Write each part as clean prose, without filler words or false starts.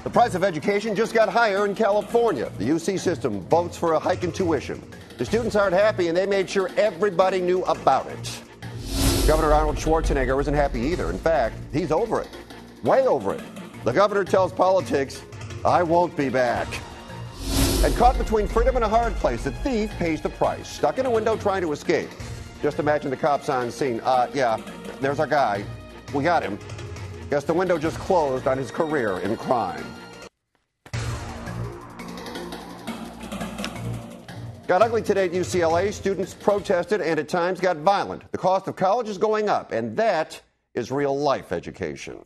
The price of education just got higher in California. The UC system votes for a hike in tuition. The students aren't happy, and they made sure everybody knew about it. Governor Arnold Schwarzenegger isn't happy either. In fact, he's over it. Way over it. The governor tells politics, I won't be back. And caught between freedom and a hard place, the thief pays the price. Stuck in a window trying to escape. Just imagine the cops on scene. Yeah, there's our guy. We got him. Guess the window just closed on his career in crime. Got ugly today at UCLA. Students protested and at times got violent. The cost of college is going up, and that is real-life education.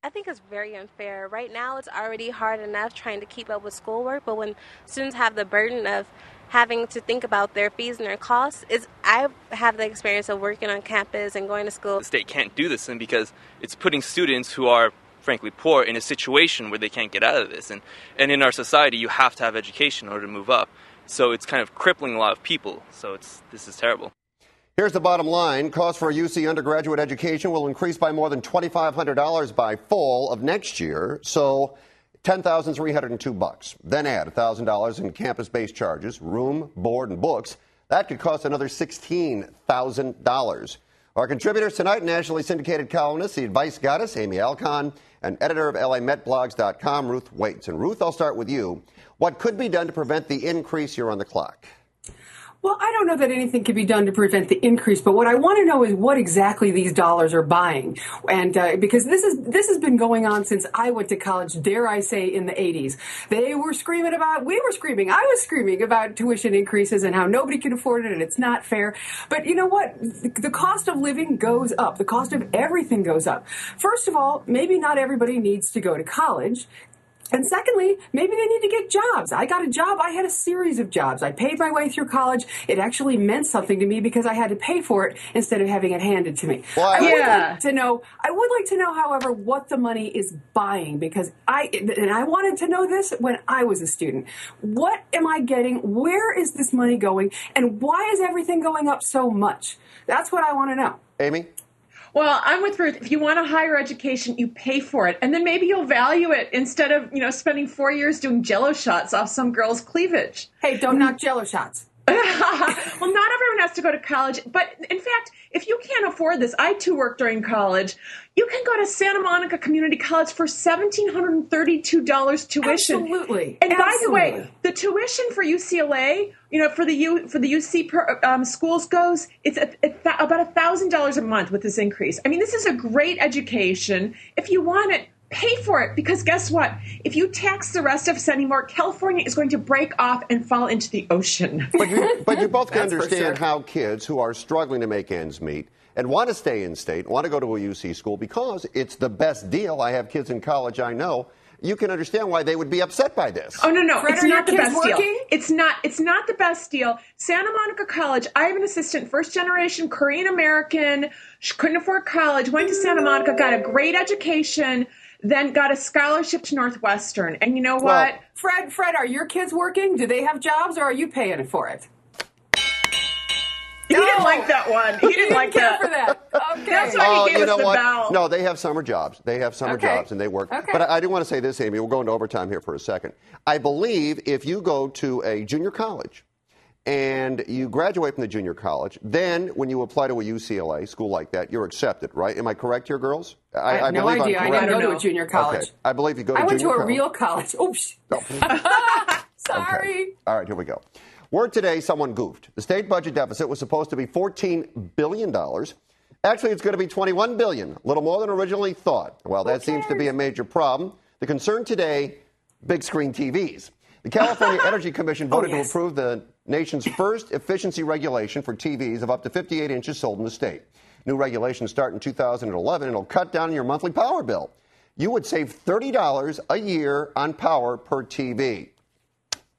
I think it's very unfair. Right now, it's already hard enough trying to keep up with schoolwork, but when students have the burden of having to think about their fees and their costs, I have the experience of working on campus and going to school. The state can't do this because it's putting students who are, frankly, poor in a situation where they can't get out of this. And in our society, you have to have education in order to move up. So it's kind of crippling a lot of people. So this is terrible. Here's the bottom line. Costs for UC undergraduate education will increase by more than $2,500 by fall of next year. So $10,302. Then add $1,000 in campus-based charges, room, board, and books. That could cost another $16,000. Our contributors tonight, nationally syndicated columnist, the advice goddess, Amy Alkon, and editor of LAMetBlogs.com, Ruth Waytz. And Ruth, I'll start with you. What could be done to prevent the increase? You're on the clock. Well, I don't know that anything can be done to prevent the increase, but what I want to know is what exactly these dollars are buying. And because this has been going on since I went to college, dare I say, in the 80s. We were screaming I was screaming about tuition increases and how nobody can afford it and it's not fair. But you know what? The cost of living goes up. The cost of everything goes up. First of all, maybe not everybody needs to go to college. And secondly, maybe they need to get jobs. I got a job. I had a series of jobs. I paid my way through college. It actually meant something to me because I had to pay for it instead of having it handed to me. Well, I would like to know, however, what the money is buying, because I wanted to know this when I was a student. What am I getting? Where is this money going? And why is everything going up so much? That's what I want to know. Amy? Well, I'm with Ruth. If you want a higher education, you pay for it. And then maybe you'll value it instead of, spending 4 years doing Jell-O shots off some girl's cleavage. Hey, don't knock Jell-O shots. Well, not everyone has to go to college. But in fact, if you can't afford this, I too worked during college. You can go to Santa Monica Community College for $1,732 tuition. Absolutely. And by the way, the tuition for UCLA, for the UC schools goes, it's about $1,000 a month with this increase. I mean, this is a great education. If you want it, pay for it, because guess what? If you tax the rest of us anymore, California is going to break off and fall into the ocean. But you both can understand how kids who are struggling to make ends meet and want to stay in state, want to go to a UC school because it's the best deal. I have kids in college I know. You can understand why they would be upset by this. Oh, no. Fred, it's not the best working? deal. It's not the best deal. Santa Monica College, I have an assistant, first generation Korean American. She couldn't afford college, went to Santa Monica, got a great education, then got a scholarship to Northwestern. And you know what? Fred, are your kids working? Do they have jobs, or are you paying for it? He didn't like that one. He didn't like that. For that. Okay. That's why he gave us the bell. No, they have summer jobs. Jobs and they work. Okay. But I do want to say this, Amy. We'll go into overtime here for a second. I believe if you go to a junior college and you graduate from the junior college, then when you apply to a UCLA school like that, you're accepted, right? Am I correct here, girls? I have no idea. I didn't go to a junior college. Okay. I believe you go to I went junior to a college. real college. Oops. No. Sorry. Okay. All right, here we go. Word today, someone goofed. The state budget deficit was supposed to be $14 billion. Actually, it's going to be $21 billion, a little more than originally thought. Well, that seems to be a major problem. The concern today, big screen TVs. The California Energy Commission voted to approve the nation's first efficiency regulation for TVs of up to 58 inches sold in the state. New regulations start in 2011 and it'll cut down your monthly power bill. You would save $30 a year on power per TV.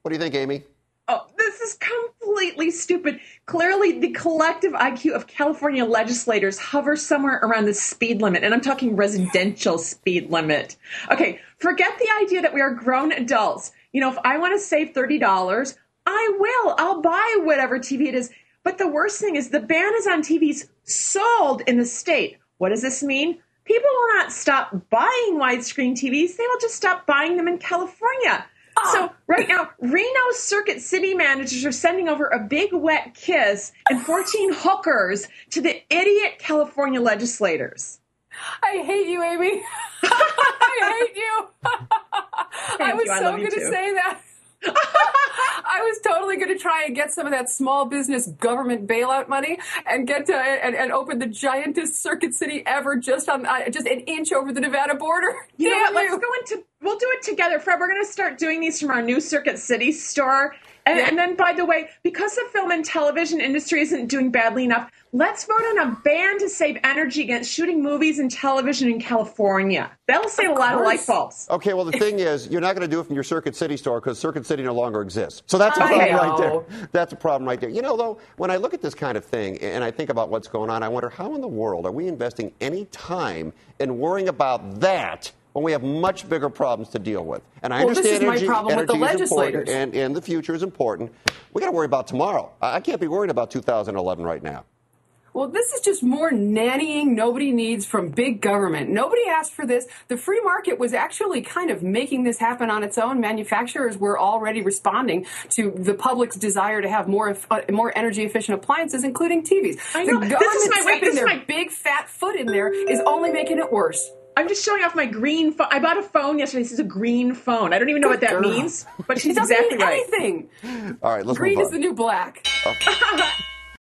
What do you think, Amy? Oh, this is completely stupid. Clearly, the collective IQ of California legislators hovers somewhere around the speed limit, and I'm talking residential speed limit. Okay, forget the idea that we are grown adults. If I want to save $30, I will. I'll buy whatever TV it is. But the worst thing is the ban is on TVs sold in the state. What does this mean? people will not stop buying widescreen TVs. They will just stop buying them in California. So right now, Reno Circuit City managers are sending over a big wet kiss and 14 hookers to the idiot California legislators. I hate you, Amy. I hate you. I was so going to say that. I was totally going to try and get some of that small business government bailout money and get to and open the giantest circuit city ever just an inch over the Nevada border. You know what? We'll do it together, Fred. We're going to start doing these from our new Circuit City store. And then, by the way, because the film and television industry isn't doing badly enough, let's vote on a ban to save energy against shooting movies and television in California. That'll save a lot of light bulbs. Okay, well, the thing is, you're not going to do it from your Circuit City store because Circuit City no longer exists. So that's a problem right there. That's a problem right there. You know, though, when I look at this kind of thing and I think about what's going on, I wonder how in the world are we investing any time in worrying about that when we have much bigger problems to deal with? And I understand this is my problem with the legislators. And the future is important. We got to worry about tomorrow. I can't be worried about 2011 right now. Well, this is just more nannying nobody needs from big government. Nobody asked for this. The free market was actually kind of making this happen on its own. Manufacturers were already responding to the public's desire to have more energy efficient appliances, including TVs. I know. The government stepping their big fat foot in there is only making it worse. I'm just showing off my green phone. I bought a phone yesterday. This is a green phone. I don't even know what that means, but she's exactly right. Anything. All right, let's green move on. is the new black. Okay.